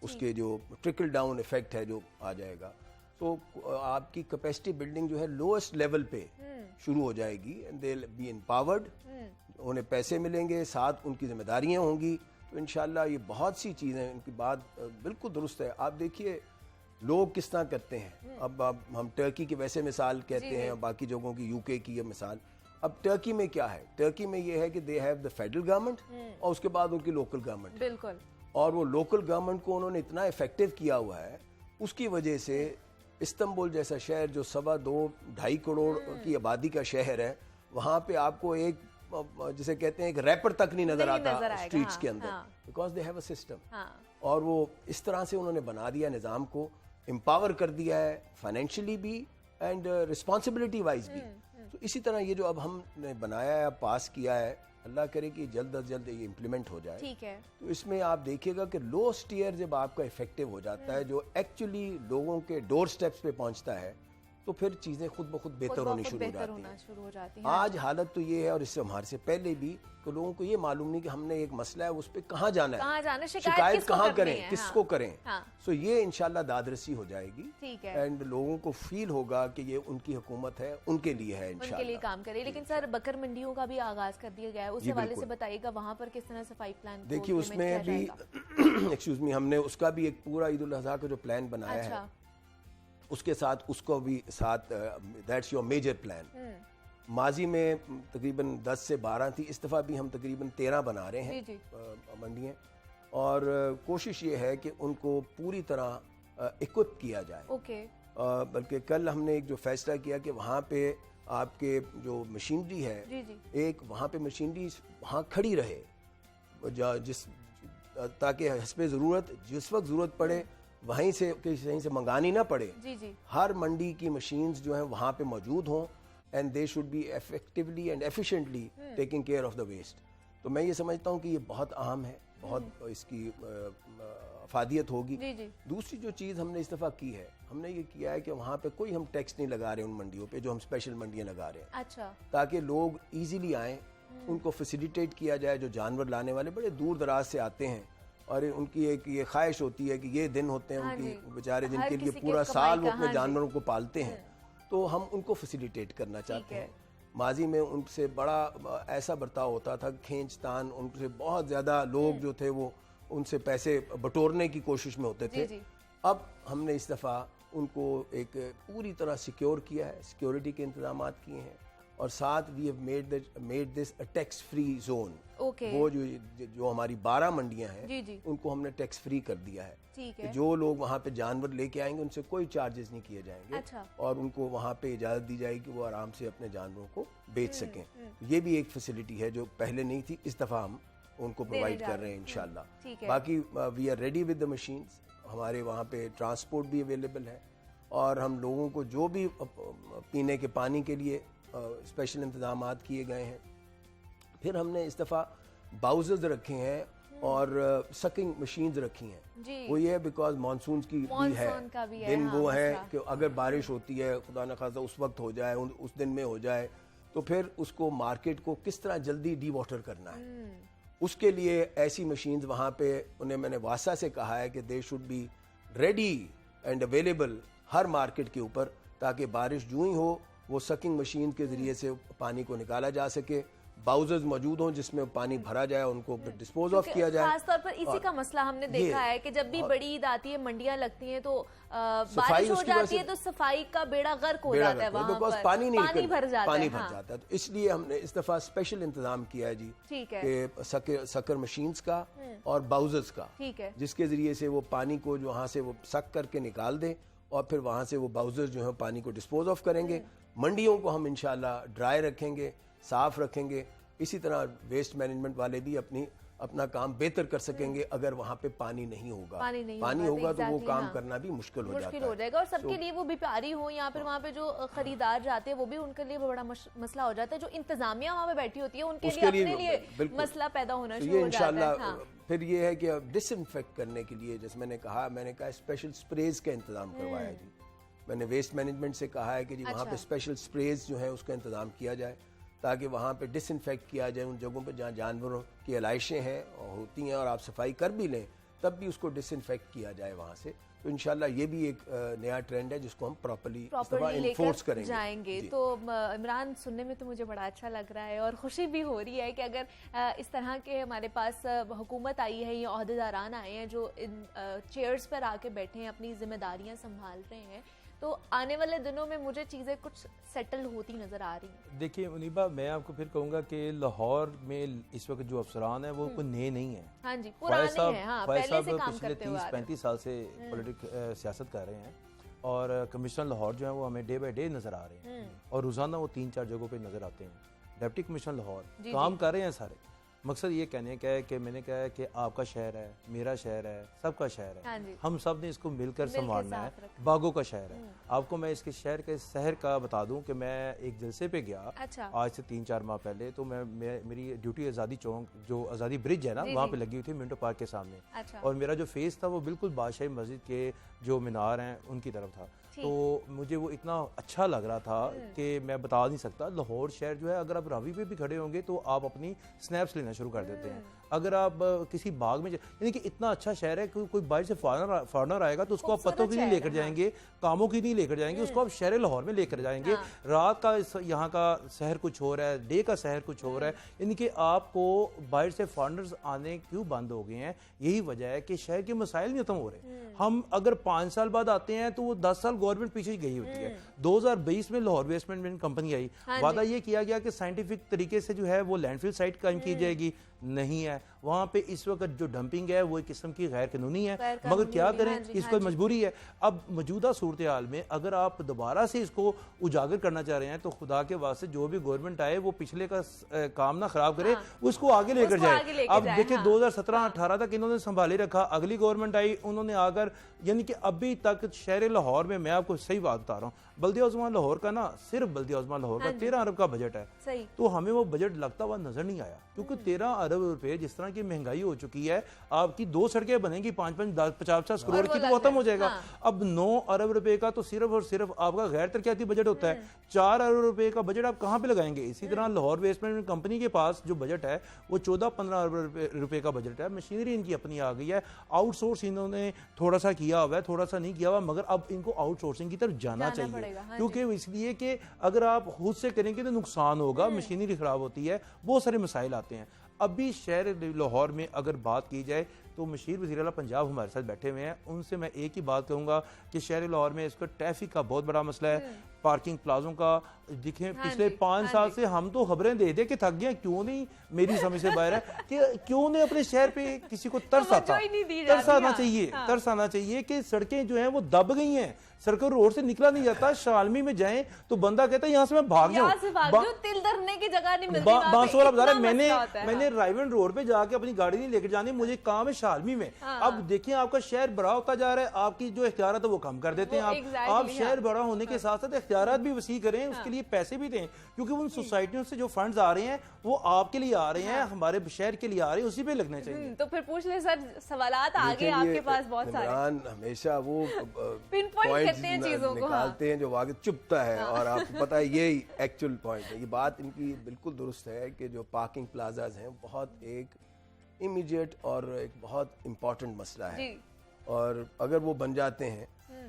اس کے جو ٹرکل ڈاؤن ایفیکٹ ہے جو آ جائے گا, تو آپ کی کیپیسٹی بلڈنگ جو ہے لوئسٹ لیول پہ شروع ہو جائے گی. دے ول بی امپاورڈ, انہیں پیسے ملیں گے, ساتھ ان کی ذمہ داریاں ہوں گی. تو انشاءاللہ یہ بہت سی چیزیں, ان کی بات بالکل درست ہے. آپ دیکھیے لوگ کس طرح کرتے ہیں. اب ہم ٹرکی کی ویسے مثال کہتے ہیں, باقی جگہوں کی UK کی یہ مثال. اب ٹرکی میں کیا ہے؟ ٹرکی میں یہ ہے کہ they have the federal government اور اس کے بعد ان کی لوکل گورنمنٹ. بالکل. اور وہ لوکل گورنمنٹ کو انہوں نے اتنا افیکٹو کیا ہوا ہے, اس کی وجہ سے استنبول جیسا شہر جو 2.5 کروڑ کی آبادی کا شہر ہے, وہاں پہ آپ کو ایک جسے کہتے ہیں ایک ریپر تک نہیں نظر آتا اسٹریٹس کے اندر, because they have a system. اور وہ اس طرح سے انہوں نے بنا دیا نظام کو, امپاور کر دیا ہے فائنینشلی بھی اینڈ رسپانسبلٹی وائز بھی. تو اسی طرح یہ جو اب ہم نے بنایا ہے, پاس کیا ہے, اللہ کرے کہ جلد از جلد یہ امپلیمنٹ ہو جائے. ٹھیک ہے. تو اس میں آپ دیکھیے گا کہ لوسٹ ٹیئر جب آپ کا افیکٹو ہو جاتا ہے, جو ایکچولی لوگوں کے ڈور سٹیپس پہ پہنچتا ہے, تو پھر چیزیں خود بخود بہتر خود ہونی بخود شروع ہو بہتر جاتی ہونا ہیں. شروع ہو جاتی ہیں. آج حالت تو یہ ہے، اور اس سے ہمارے سے پہلے بھی، کہ لوگوں کو یہ معلوم نہیں کہ ہم نے ایک مسئلہ ہے اس پہ کہاں جانا کہاں ہے، جانا، شکایت کس کو کہاں کرنی کریں، ہے. کس ہاں. کو کریں. ہاں. سو یہ انشاءاللہ دادرسی ہو جائے گی، ٹھیک ہے. اینڈ لوگوں کو فیل ہوگا کہ یہ ان کی حکومت ہے، ان کے لیے ہے ان کے لیے انشاءاللہ. کام کرے. لیکن سر بکر منڈیوں کا بھی آغاز کر دیا گیا ہے، اس جی حوالے سے بالکل. بتائیے گا وہاں پر کس طرح صفائی پلان دیکھیے اس میں بھی ایکسکیوز می، ہم نے اس کا بھی ایک پورا عید الاضحیٰ کا جو پلان بنایا ہے، اس کے ساتھ اس کو بھی ساتھ، دیٹس یور میجر پلان. ماضی میں تقریباً 10 سے 12 تھی، اس دفعہ بھی ہم تقریباً 13 بنا رہے ہیں منڈیاں، اور کوشش یہ ہے کہ ان کو پوری طرح اکوپ کیا جائے. اوکے. بلکہ کل ہم نے ایک جو فیصلہ کیا کہ وہاں پہ آپ کے جو مشینری ہے، ایک وہاں پہ مشینری وہاں کھڑی رہے، جس تاکہ حسب ضرورت جس وقت ضرورت پڑے وہیں سے کہیں سے منگانی نہ پڑے. ہر منڈی کی مشینز جو ہیں وہاں پہ موجود ہوں، and they should be effectively and efficiently taking care of the waste. تو میں یہ سمجھتا ہوں کہ یہ بہت اہم ہے، بہت اس کی افادیت ہوگی. دوسری جو چیز ہم نے اس دفعہ کی ہے، ہم نے یہ کیا ہے کہ وہاں پہ کوئی ہم ٹیکس نہیں لگا رہے ان منڈیوں پہ جو ہم اسپیشل منڈیاں لگا رہے ہیں. اچھا. تاکہ لوگ ایزیلی آئیں، ان کو فیسیلیٹیٹ کیا جائے. جو جانور لانے والے بڑے دور دراز سے آتے ہیں، اور ان کی ایک یہ خواہش ہوتی ہے کہ یہ دن ہوتے ہیں ان کی بیچارے جن کے لیے پورا سال وہ اپنے جانوروں کو پالتے ہیں، تو ہم ان کو فیسیلیٹیٹ کرنا چاہتے ہیں. ماضی میں ان سے بڑا ایسا برتاؤ ہوتا تھا، کھینچ تان، ان سے بہت زیادہ لوگ جو تھے وہ ان سے پیسے بٹورنے کی کوشش میں ہوتے تھے. اب ہم نے اس دفعہ ان کو ایک پوری طرح سیکیور کیا ہے، سیکیورٹی کے انتظامات کیے ہیں، اور ساتھ we have made this a tax free zone. وہ جو ہماری 12 منڈیاں ہیں ان کو ہم نے ٹیکس فری کر دیا ہے. جو لوگ وہاں پہ جانور لے کے آئیں گے ان سے کوئی چارجز نہیں کیے جائیں گے، اور ان کو وہاں پہ اجازت دی جائے گی کہ وہ آرام سے اپنے جانوروں کو بیچ سکیں. یہ بھی ایک فیسلٹی ہے جو پہلے نہیں تھی، اس دفعہ ہم ان کو پرووائڈ کر رہے ہیں انشاءاللہ. باقی we are ready with the machines. ہمارے وہاں پہ ٹرانسپورٹ بھی اویلیبل ہے، اور ہم لوگوں کو جو بھی پینے کے پانی کے لیے اسپیشل انتظامات کیے گئے ہیں. پھر ہم نے اس دفعہ باؤزز رکھے ہیں اور سکنگ مشینز رکھی ہیں. وہ یہ ہے بیکاز مانسونز کی بھی ہے، دن وہ ہے کہ اگر بارش ہوتی ہے، خدا نخواستہ اس وقت ہو جائے، اس دن میں ہو جائے، تو پھر اس کو مارکیٹ کو کس طرح جلدی ڈی واٹر کرنا ہے. اس کے لیے ایسی مشینز وہاں پہ انہیں میں نے واسا سے کہا ہے کہ they should be ready and available ہر مارکیٹ کے اوپر، تاکہ بارش جو ہی ہو وہ سکنگ مشین کے ذریعے سے پانی کو نکالا جا سکے. باؤزز موجود ہوں جس میں پانی بھرا جائے، ان کو ڈسپوز آف کیا جائے. خاص طور پر اسی کا مسئلہ ہم نے دیکھا ہے کہ جب بھی بڑی عید آتی ہے، منڈیاں لگتی ہیں، تو بارش ہو جاتی ہے تو صفائی کا بیڑا غرق ہو جاتا ہے وہاں پر، پانی بھر جاتا ہے. تو اس لیے ہم نے اس دفعہ اسپیشل انتظام کیا ہے جی، کہ سکر مشینز کا اور باؤزز کا، جس کے ذریعے سے وہ پانی کو جو وہاں سے وہ سک کر کے نکال دیں، اور پھر وہاں سے وہ باؤزز جو ہیں پانی کو ڈسپوز آف کریں گے. منڈیوں کو ہم انشاءاللہ ڈرائی رکھیں گے، صاف رکھیں گے. اسی طرح ویسٹ مینجمنٹ والے بھی اپنا کام بہتر کر سکیں گے. اگر وہاں پہ پانی نہیں ہوگا، پانی ہوگا تو وہ کام کرنا بھی مشکل ہو جائے گا. اور سب کے لیے، وہ بیپاری ہو یا پھر وہاں پہ جو خریدار جاتے ہیں، وہ بھی ان کے لیے بڑا مسئلہ ہو جاتا ہے. جو انتظامیہ وہاں پہ بیٹھی ہوتی ہے ان کے لیے اپنے لیے مسئلہ پیدا ہونا شروع ہو جاتا ہے. پھر یہ ہے کہ ڈس انفیکٹ کرنے کے لیے، جیسے میں نے کہا اسپیشل سپریز کا انتظام کروایا جی. میں نے ویسٹ مینجمنٹ سے کہا ہے کہ جی وہاں پہ اسپیشل سپریز جو ہیں اس کا انتظام کیا جائے، تاکہ وہاں پہ ڈس انفیکٹ کیا جائے ان جگہوں پہ جہاں جانوروں کی علائشیں ہیں ہوتی ہیں، اور آپ صفائی کر بھی لیں تب بھی اس کو ڈس انفیکٹ کیا جائے وہاں سے. تو انشاءاللہ یہ بھی ایک نیا ٹرینڈ ہے جس کو ہم پراپرلی انفورس کریں گے. تو عمران، سننے میں تو مجھے بڑا اچھا لگ رہا ہے اور خوشی بھی ہو رہی ہے کہ اگر اس طرح کے ہمارے پاس حکومت آئی ہے یا عہدیداران آئے ہیں جو ان چیئرز پر آ کے بیٹھے ہیں، اپنی ذمہ داریاں سنبھال رہے ہیں، تو آنے والے دنوں میں مجھے چیزیں کچھ سیٹل ہوتی نظر آ رہی ہیں. دیکھیے منیبہ، میں آپ کو پھر کہوں گا کہ لاہور میں اس وقت جو افسران ہیں وہ کوئی نئے نہیں ہیں. ہاں جی، پرانے ہیں. ہاں، پہلے سے کام کرتے ہوئے 30-35 سال سے سیاست کر رہے ہیں، اور کمشنر لاہور جو ہیں وہ ہمیں ڈے بائی ڈے نظر آ رہے ہیں، اور روزانہ وہ 3-4 جگہوں پہ نظر آتے ہیں. ڈپٹی کمشنر لاہور کام کر رہے ہیں سارے، مقصد یہ کہنے کا ہے کہ میں نے کہا ہے کہ آپ کا شہر ہے، میرا شہر ہے، سب کا شہر ہاں ہے، جی، ہم سب نے اس کو مل کر سنبھالنا ہے، ساتھ رکھنا۔ باغوں کا شہر ہے۔ آپ کو میں اس کے شہر کے شہر کا بتا دوں کہ میں ایک جلسے پہ گیا اچھا آج سے 3-4 ماہ پہلے، تو میری ڈیوٹی آزادی چوک جو آزادی برج ہے نا جی وہاں جی۔ پہ لگی ہوئی تھی منٹو پارک کے سامنے، اچھا اور میرا جو فیس تھا وہ بالکل بادشاہی مسجد کے جو مینار ہیں ان کی طرف تھا، تو مجھے وہ اتنا اچھا لگ رہا تھا کہ میں بتا نہیں سکتا۔ لاہور شہر جو ہے اگر آپ راوی پہ بھی کھڑے ہوں گے تو آپ اپنی سنیپس لینا شروع کر دیتے ہیں، اگر آپ کسی باغ میں یعنی کہ اتنا اچھا شہر ہے کہ کوئی باہر سے فارنر آئے گا تو اس کو آپ پتوں کی نہیں لے کر جائیں گے، کاموں کی نہیں لے کر جائیں گے، اس کو آپ شہر لاہور میں لے کر جائیں گے۔ رات کا یہاں کا شہر کچھ ہو رہا ہے، ڈے کا شہر کچھ ہو رہا ہے، یعنی کہ آپ کو باہر سے فارنرز آنے کیوں بند ہو گئے ہیں؟ یہی وجہ ہے کہ شہر کے مسائل نہیں ختم ہو رہے۔ ہم اگر 5 سال بعد آتے ہیں تو وہ 10 سال گورنمنٹ پیچھے گئی ہوتی ہے۔ 2020 میں لاہور ویسٹ مینجمنٹ کمپنی آئی، وعدہ یہ کیا گیا کہ سائنٹیفک طریقے سے جو ہے وہ لینڈ فل سائٹ قائم کی جائے گی، نہیں ہے۔ وہاں پہ اس وقت جو ڈمپنگ ہے وہ ایک قسم کی غیر قانونی ہے، مگر کیا کریں، اس کو مجبوری ہے۔ اب موجودہ صورتحال میں اگر آپ دوبارہ سے اس کو اجاگر کرنا چاہ رہے ہیں تو خدا کے واسطے جو بھی گورنمنٹ آئے وہ پچھلے کا کام نہ خراب کرے، اس کو آگے لے کر جائے۔ اب دیکھیں 2017-18 تک انہوں نے سنبھالے رکھا، اگلی گورنمنٹ آئی، انہوں نے آ کر یعنی کہ ابھی تک شہر لاہور میں آپ کو صحیح بات بتا رہا ہوں، بلدیہ عظمیٰ لاہور کا نا صرف بلدیہ عظمیٰ لاہور کا 13 ارب کا بجٹ ہے، تو ہمیں وہ بجٹ لگتا ہوا نظر نہیں آیا، کیونکہ 13 ارب روپے جس طرح کی مہنگائی ہو چکی ہے، آپ کی 2 سڑکیں بنیں گی 5-50 کروڑ کی تو ختم ہو جائے گا۔ اب 9 ارب روپے کا تو صرف اور صرف آپ کا غیر ترقیاتی بجٹ ہوتا ہے، 4 ارب روپے کا بجٹ آپ کہاں پہ لگائیں گے؟ اسی طرح لاہور ویسٹ مینجمنٹ کمپنی کے پاس جو بجٹ ہے وہ 14-15 ارب روپے کا بجٹ ہے، مشینری ان کی اپنی آ گئی ہے، آؤٹ سورس انہوں نے تھوڑا سا کیا ہوا ہے، تھوڑا سا نہیں کیا ہوا، مگر اب ان کو آؤٹ سورسنگ کی طرف جانا چاہیے، کیونکہ اس لیے کہ اگر آپ خود سے کریں گے تو نقصان ہوگا، مشینری خراب ہوتی ہے، بہت سارے مسائل آتے ہیں۔ ابھی شہر لاہور میں اگر بات کی جائے تو مشیر وزیر اعلیٰ پنجاب ہمارے ساتھ بیٹھے ہوئے ہیں، ان سے میں ایک ہی بات کہوں گا کہ شہر لاہور میں اس کا ٹریفک کا بہت بڑا مسئلہ ہے، پارکنگ پلازوں کا۔ دیکھیں پچھلے 5 سال سے ہم تو خبریں دے دے کہ تھک گئے، کیوں نہیں، میری سمجھ سے باہر ہے کہ کیوں نہیں اپنے شہر پہ کسی کو ترس آنا چاہیے کہ سڑکیں جو ہیں وہ دب گئی ہیں، سرکل روڈ سے نکلا نہیں جاتا، شالمی میں جائیں تو بندہ کہتا ہے یہاں سے میں بھاگ جاؤں، تل دھرنے کی جگہ نہیں ملتی، بانسو والا بتا رہا ہے میں نے رائیون روڈ پہ جا کے اپنی گاڑی نہیں لے کے جانی، مجھے کام ہے شالمی میں۔ اب دیکھیں آپ کا شہر بڑا ہوتا جا رہا ہے، آپ کی جو اختیارات ہے وہ کم کر دیتے ہیں، آپ شہر بڑا ہونے کے ساتھ ساتھ اختیارات بھی وسیع کریں، اس کے لیے پیسے بھی دیں، کیونکہ ان سوسائٹیوں سے جو فنڈز آ رہے ہیں وہ آپ کے لیے آ رہے ہیں، ہمارے شہر کے لیے آ رہے ہیں، اسی پہ لگنے چاہیے۔ تو پھر پوچھ لیں سر، سوالات آگے آپ کے پاس بہت سارے، عمران ہمیشہ وہ پن پوائنٹ کرتے ہیں چیزوں کو، نکالتے ہیں جو واقع چپتا ہے، اور آپ کو پتہ ہے یہی ایکچول پوائنٹ ہے۔ یہ بات ان کی بالکل درست ہے کہ جو پارکنگ پلازاز ہیں بہت ایک امیڈیٹ اور ایک بہت امپورٹنٹ مسئلہ ہے، اور اگر وہ بن جاتے ہیں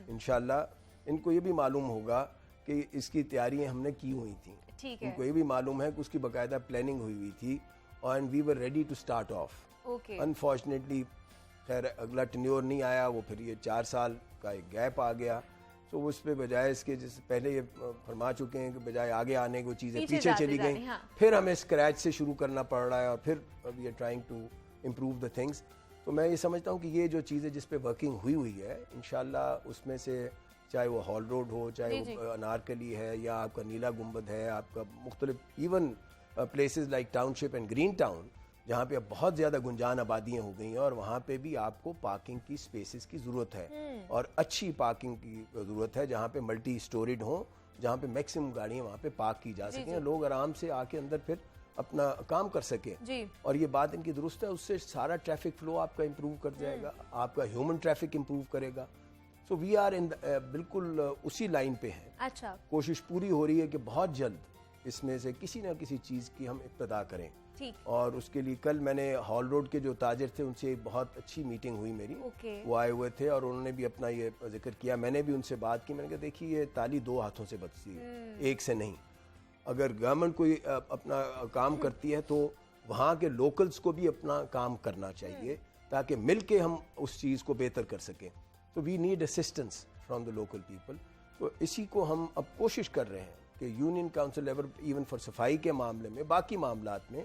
انشاءاللہ ان کو یہ بھی معلوم ہوگا کہ اس کی تیاریاں ہم نے کی ہوئی تھیں، ان کو یہ بھی معلوم ہے کہ اس کی باقاعدہ پلاننگ ہوئی تھی، and we were ready to start off. Unfortunately خیر اگلا ٹینیور نہیں آیا، وہ پھر یہ 4 سال کا ایک گیپ آ گیا، تو اس پہ بجائے اس کے جس پہلے یہ فرما چکے ہیں کہ بجائے آگے آنے کو چیزیں پیچھے چلی گئیں، پھر ہمیں اسکریچ سے شروع کرنا پڑ رہا ہے، اور پھر we are trying to improve the things. تو میں یہ سمجھتا ہوں کہ یہ جو چیزیں جس پہ ورکنگ ہوئی ہے انشاءاللہ اس میں سے چاہے وہ ہال روڈ ہو، چاہے وہ انارکلی ہے، یا آپ کا نیلا گنبد ہے، آپ کا مختلف even places like town ship and green town جہاں پہ اب بہت زیادہ گنجان آبادیاں ہو گئی ہیں، اور وہاں پہ بھی آپ کو پارکنگ کی سپیسز کی ضرورت ہے، اور اچھی پارکنگ کی ضرورت ہے جہاں پہ ملٹی اسٹوریڈ ہوں، جہاں پہ میکسیمم گاڑیاں وہاں پہ پارک کی جا سکیں، لوگ آرام سے آ کے اندر پھر اپنا کام کر سکیں۔ اور یہ بات ان کی درست ہے، اس سے سارا ٹریفک فلو آپ کا امپروو کر جائے گا، آپ کا ہیومن ٹریفک امپروو کرے گا۔ سو وی آر ان بالکل اسی لائن پہ ہیں۔ اچھا، کوشش پوری ہو رہی ہے کہ بہت جلد اس میں سے کسی نہ کسی چیز کی ہم ابتدا کریں، اور اس کے لیے کل میں نے ہال روڈ کے جو تاجر تھے ان سے ایک بہت اچھی میٹنگ ہوئی میری، وہ آئے ہوئے تھے اور انہوں نے بھی اپنا یہ ذکر کیا، میں نے بھی ان سے بات کی، میں نے کہا دیکھیے یہ تالی 2 ہاتھوں سے بجتی ہے، ایک سے نہیں۔ اگر گورنمنٹ کوئی اپنا کام کرتی ہے تو وہاں کے لوکلز کو بھی اپنا کام کرنا چاہیے، تاکہ مل کے ہم اس چیز کو بہتر کر سکیں۔ تو we need assistance from the local people. تو اسی کو ہم اب کوشش کر رہے ہیں کہ union council level even for صفائی کے معاملے میں، باقی معاملات میں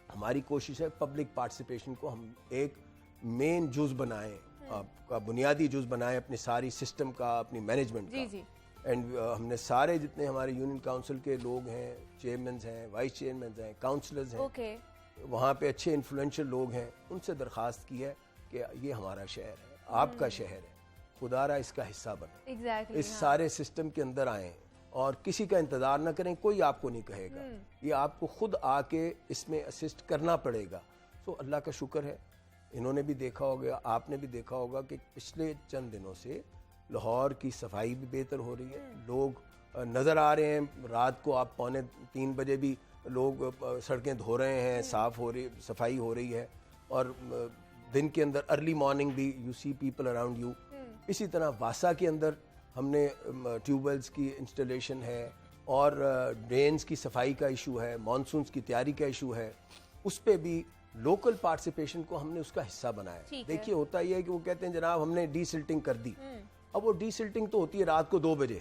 ہماری کوشش ہے پبلک پارٹیسپیشن کو ہم ایک مین جز بنائیں، آپ کا بنیادی جز بنائیں اپنی ساری سسٹم کا، اپنی مینجمنٹ کا۔ اینڈ ہم نے سارے جتنے ہمارے یونین کاؤنسل کے لوگ ہیں، چیئرمینز ہیں، وائس چیئرمینز ہیں، کاؤنسلرز ہیں، وہاں پہ اچھے انفلوئنشل لوگ ہیں، ان سے درخواست کی ہے کہ یہ ہمارا شہر ہے، آپ کا شہر ہے، خدا را اس کا حصہ بنیں، اس سارے سسٹم کے اندر آئیں اور کسی کا انتظار نہ کریں، کوئی آپ کو نہیں کہے گا، یہ آپ کو خود آ کے اس میں اسسٹ کرنا پڑے گا. تو اللہ کا شکر ہے، انہوں نے بھی دیکھا ہوگا، آپ نے بھی دیکھا ہوگا کہ پچھلے چند دنوں سے لاہور کی صفائی بھی بہتر ہو رہی ہے. لوگ نظر آ رہے ہیں، رات کو آپ 2:45 بجے بھی لوگ سڑکیں دھو رہے ہیں، صاف ہو رہی، صفائی ہو رہی ہے، اور دن کے اندر ارلی مارننگ بھی you see people around you. اسی طرح واسا کے اندر ہم نے ٹیوب ویلز کی انسٹالیشن ہے، اور ڈرینز کی صفائی کا ایشو ہے، مانسونز کی تیاری کا ایشو ہے، اس پہ بھی لوکل پارٹیسپیشن کو ہم نے اس کا حصہ بنایا. دیکھیے ہوتا یہ ہے کہ وہ کہتے ہیں جناب ہم نے ڈی سلٹنگ کر دی. اب وہ ڈی سلٹنگ تو ہوتی ہے رات کو 2 بجے،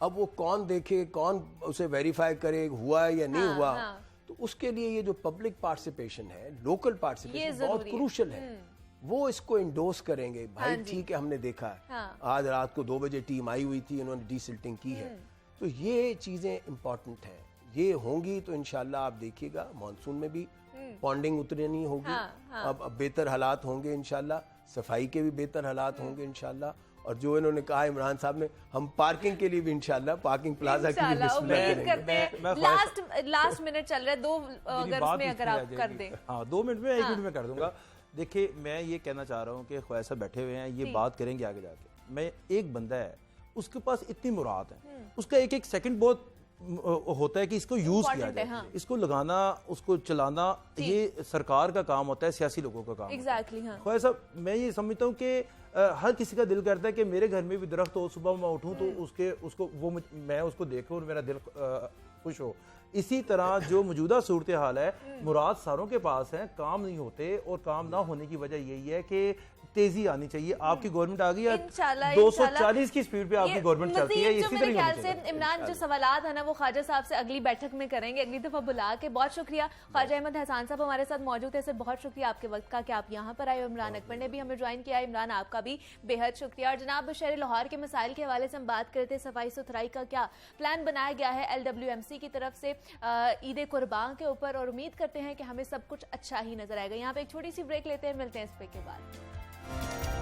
اب وہ کون دیکھے، کون اسے ویریفائی کرے ہوا ہے یا نہیں ہوا. تو اس کے لیے یہ جو پبلک پارٹیسپیشن ہے، لوکل پارٹیسپیشن بہت کروشل ہے. وہ اس کو انڈوس کریں گے، بھائی ٹھیک ہے ہم نے دیکھا ہے آج رات کو 2 بجے ٹیم آئی ہوئی تھی، انہوں نے ڈی سلٹنگ کی ہے. تو یہ چیزیں امپورٹنٹ ہیں، یہ ہوں گی تو انشاءاللہ آپ دیکھیے گا مانسون میں بھی پونڈنگ اترنی ہوگی، اب بہتر حالات ہوں گے انشاءاللہ، صفائی کے بھی بہتر حالات ہوں گے انشاءاللہ. اور جو انہوں نے کہا عمران صاحب نے، ہم پارکنگ کے لیے بھی انشاءاللہ پارکنگ پلازا کی بھی بسم اللہ کریں گے. لاسٹ منٹ چل رہا ہے، 2 اگر اس میں اگر آپ کر دیں. ہاں 2 منٹ میں 1 منٹ میں کر دوں گا. دیکھیں میں یہ کہنا چاہ رہا ہوں کہ خواجہ صاحب بیٹھے ہوئے ہیں، یہ بات کریں گے آگے جا کے. میں ایک بندہ ہے، اس کے پاس اتنی مراد ہے، اس کا ایک سیکنڈ بہت ہوتا ہے کہ اس کو یوز کیا جائے، اس کو لگانا، اس کو چلانا، یہ سرکار کا کام ہوتا ہے، سیاسی لوگوں کا کام. خواجہ صاحب میں یہ سمجھتا ہوں کہ ہر کسی کا دل کرتا ہے کہ میرے گھر میں بھی درخت ہو، صبح میں اٹھوں تو میں اس کو دیکھوں اور میرا دل خوش ہو. اسی طرح جو موجودہ صورتحال ہے، مراد ساروں کے پاس ہیں، کام نہیں ہوتے، اور کام نہ ہونے کی وجہ یہی ہے کہ تیزی آنی چاہیے. آپ کی گورنمنٹ آ گئی ہے 240 کی سپیڈ پہ آپ کی گورنمنٹ چلتی ہے. جو میرے خیال سے عمران جو سوالات ہیں نا وہ خواجہ صاحب سے اگلی بیٹھک میں کریں گے، اگلی دفعہ بلا کے. بہت شکریہ خواجہ احمد حسان صاحب ہمارے ساتھ موجود ہے. سر بہت شکریہ آپ کے وقت کا کہ آپ یہاں پر آئے. عمران اکبر نے بھی ہمیں جوائن کیا. عمران آپ کا بھی بے حد شکریہ. اور جناب شہر لاہور کے مسائل کے حوالے سے ہم بات کرتے، صفائی ستھرائی کا کیا پلان بنایا گیا ہے LWMC کی طرف سے عید قربان کے اوپر، اور امید کرتے ہیں کہ ہمیں سب کچھ اچھا ہی نظر آئے گا. یہاں پہ ایک چھوٹی سی بریک لیتے ہیں، ملتے ہیں اس بریک کے بعد.